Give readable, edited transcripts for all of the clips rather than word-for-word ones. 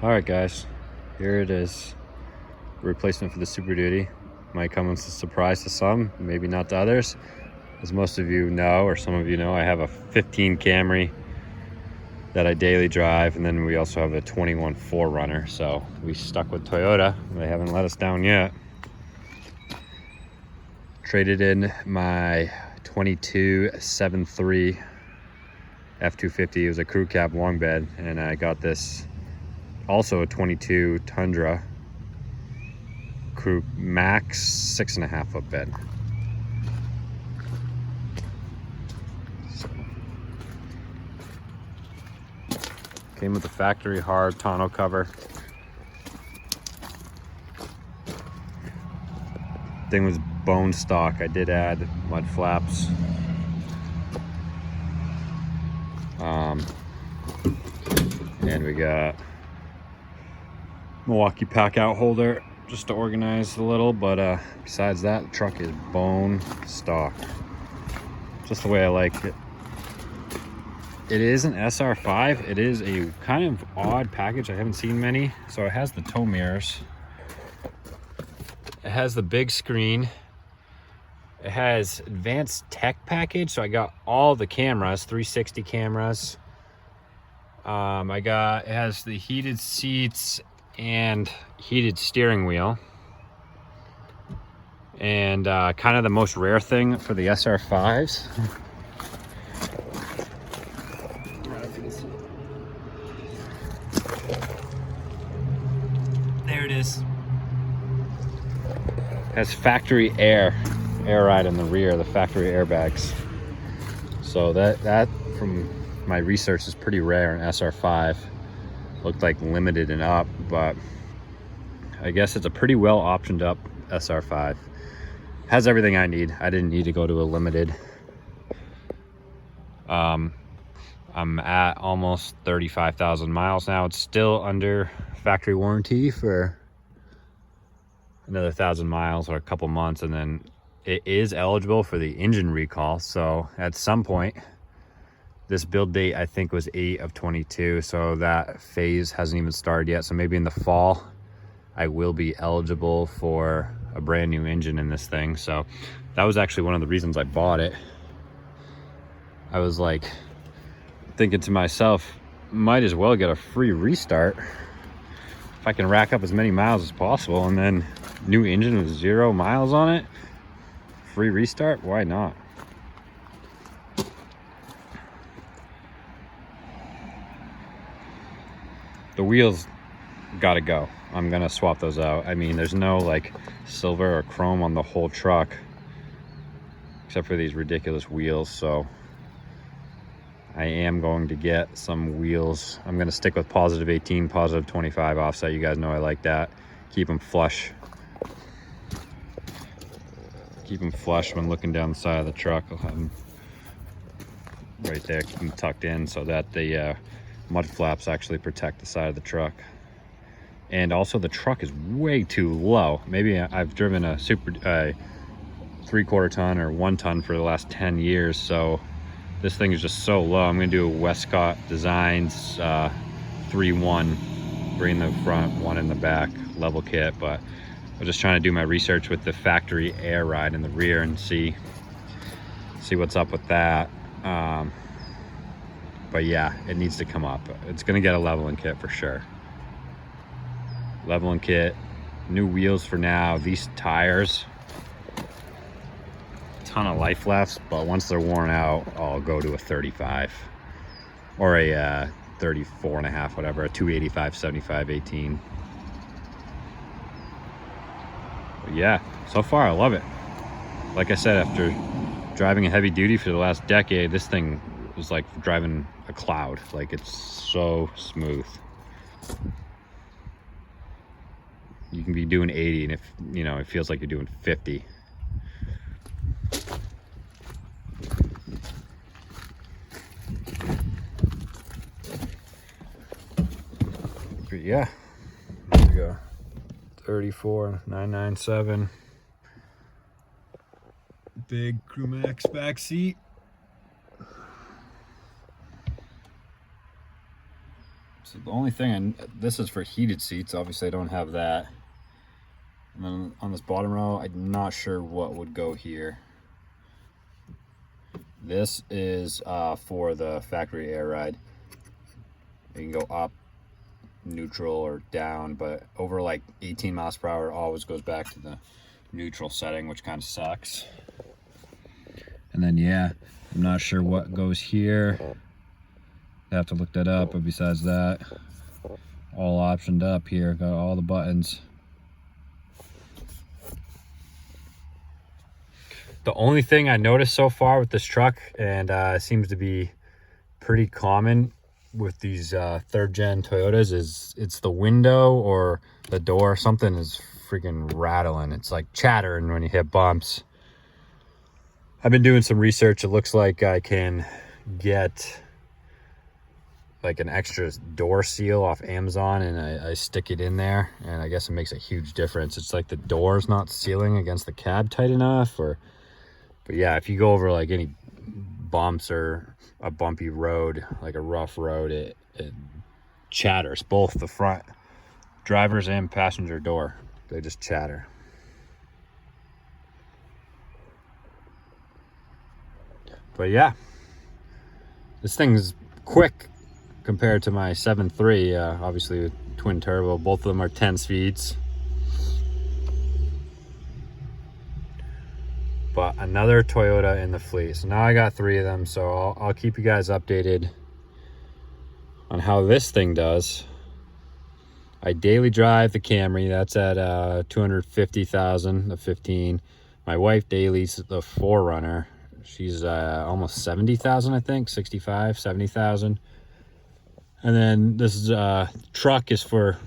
All right, guys, here it is. Replacement for the Super Duty. Might come as a surprise to some, maybe not to others. As most of you know, or some of you know, I have a 15 Camry that I daily drive, and then we also have a 21 4Runner. So we stuck with Toyota. They haven't let us down yet. Traded in my 22 7.3 F250. It was a crew cab long bed, and I got this also a 22 Tundra crew max 6.5 foot bed. So, came with the factory hard tonneau cover. Thing was bone stock. I did add mud flaps. And we got Milwaukee pack out holder just to organize a little, but besides that, the truck is bone stock, just the way I like it. It is an SR5. It is a kind of odd package. I haven't seen many. So it has the tow mirrors, it has the big screen, it has advanced tech package, so I got all the cameras, 360 cameras. It has the heated seats and heated steering wheel. And kind of the most rare thing for the SR5s. There it is. Has factory air ride in the rear, the factory airbags. So that from my research is pretty rare in SR5. Looked like limited and up, but I guess it's a pretty well optioned up SR5. Has everything I need. I didn't need to go to a limited. I'm at almost 35,000 miles now. It's still under factory warranty for another 1,000 miles or a couple months, and then it is eligible for the engine recall. So at some point, this build date I think was 8 of 22, so that phase hasn't even started yet. So maybe in the fall I will be eligible for a brand new engine in this thing. So that was actually one of the reasons I bought it. I was like thinking to myself, might as well get a free restart if I can rack up as many miles as possible, and then new engine with 0 miles on it, free restart, why not? The wheels gotta go. I'm gonna swap those out. I mean, there's no like silver or chrome on the whole truck except for these ridiculous wheels, so I am going to get some wheels. I'm gonna stick with positive 18, positive 25 offset. You guys know I like that. Keep them flush. Keep them flush when looking down the side of the truck. I'll have them right there, keep them tucked in so that the mud flaps actually protect the side of the truck. And also the truck is way too low. Maybe I've driven a super 3/4 ton or 1 ton for the last 10 years, so this thing is just so low. I'm gonna do a Westcott Designs 3-1, bring the front, 1 in the back, level kit. But I was just trying to do my research with the factory air ride in the rear and see what's up with that. But yeah, it needs to come up. It's gonna get a leveling kit for sure. Leveling kit, new wheels for now. These tires, ton of life left, but once they're worn out, I'll go to a 35 or a 34.5, whatever, a 285 75 18. But yeah, so far I love it. Like I said, after driving a heavy duty for the last decade, this thing was like driving a cloud. Like, it's so smooth. You can be doing 80 and if you know, it feels like you're doing 50. But yeah, there we go. 34,997. Big Crew Max back seat. So the only thing, this is for heated seats. Obviously I don't have that. And then on this bottom row, I'm not sure what would go here. This is for the factory air ride. You can go up, neutral, or down, but over like 18 miles per hour, it always goes back to the neutral setting, which kind of sucks. And then, yeah, I'm not sure what goes here. I have to look that up, but besides that, all optioned up here. Got all the buttons. The only thing I noticed so far with this truck, and seems to be pretty common with these third gen Toyotas, is it's the window or the door. Something is freaking rattling. It's like chattering when you hit bumps. I've been doing some research. It looks like I can get like an extra door seal off Amazon, and I stick it in there, and I guess it makes a huge difference. It's like the door's not sealing against the cab tight enough, but yeah, if you go over like any bumps or a bumpy road, like a rough road, it chatters, both the front driver's and passenger door. They just chatter. But yeah, this thing's quick compared to my 7.3, obviously with twin turbo. Both of them are 10 speeds. But another Toyota in the fleet. So now I got 3 of them, so I'll keep you guys updated on how this thing does. I daily drive the Camry. That's at 250,000, the 15. My wife dailies the 4Runner. She's almost 70,000, I think, 65, 70,000. And then this truck is for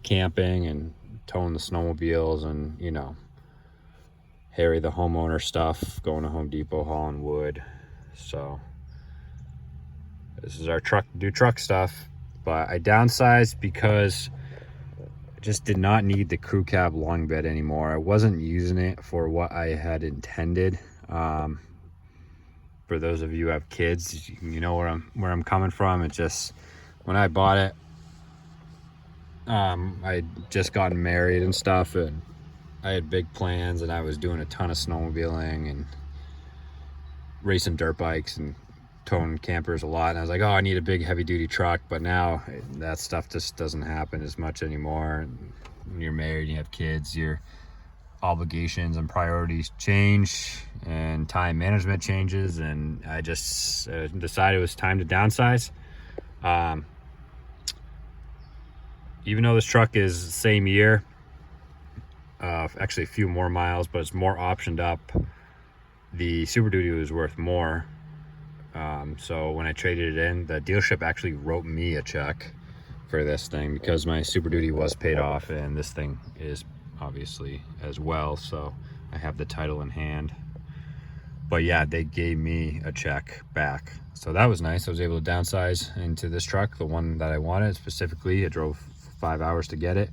camping and towing the snowmobiles and, you know, Harry the homeowner stuff, going to Home Depot, hauling wood. So this is our truck, do truck stuff. But I downsized because I just did not need the crew cab long bed anymore. I wasn't using it for what I had intended. For those of you who have kids, you know where I'm coming from. It just, when I bought it, I'd just gotten married and stuff, and I had big plans, and I was doing a ton of snowmobiling and racing dirt bikes and towing campers a lot. And I was like, oh, I need a big heavy duty truck. But now that stuff just doesn't happen as much anymore. When you're married, you have kids, your obligations and priorities change, and time management changes. And I just decided it was time to downsize. Even though this truck is the same year, actually a few more miles, but it's more optioned up, the Super Duty was worth more. So when I traded it in, the dealership actually wrote me a check for this thing because my Super Duty was paid off, and this thing is obviously as well. So I have the title in hand. But yeah, they gave me a check back. So that was nice. I was able to downsize into this truck, the one that I wanted specifically. I drove 5 hours to get it,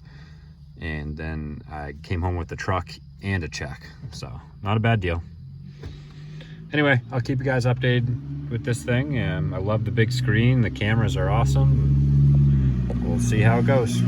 and then I came home with the truck and a check. So not a bad deal. Anyway, I'll keep you guys updated with this thing. I love the big screen. The cameras are awesome. We'll see how it goes.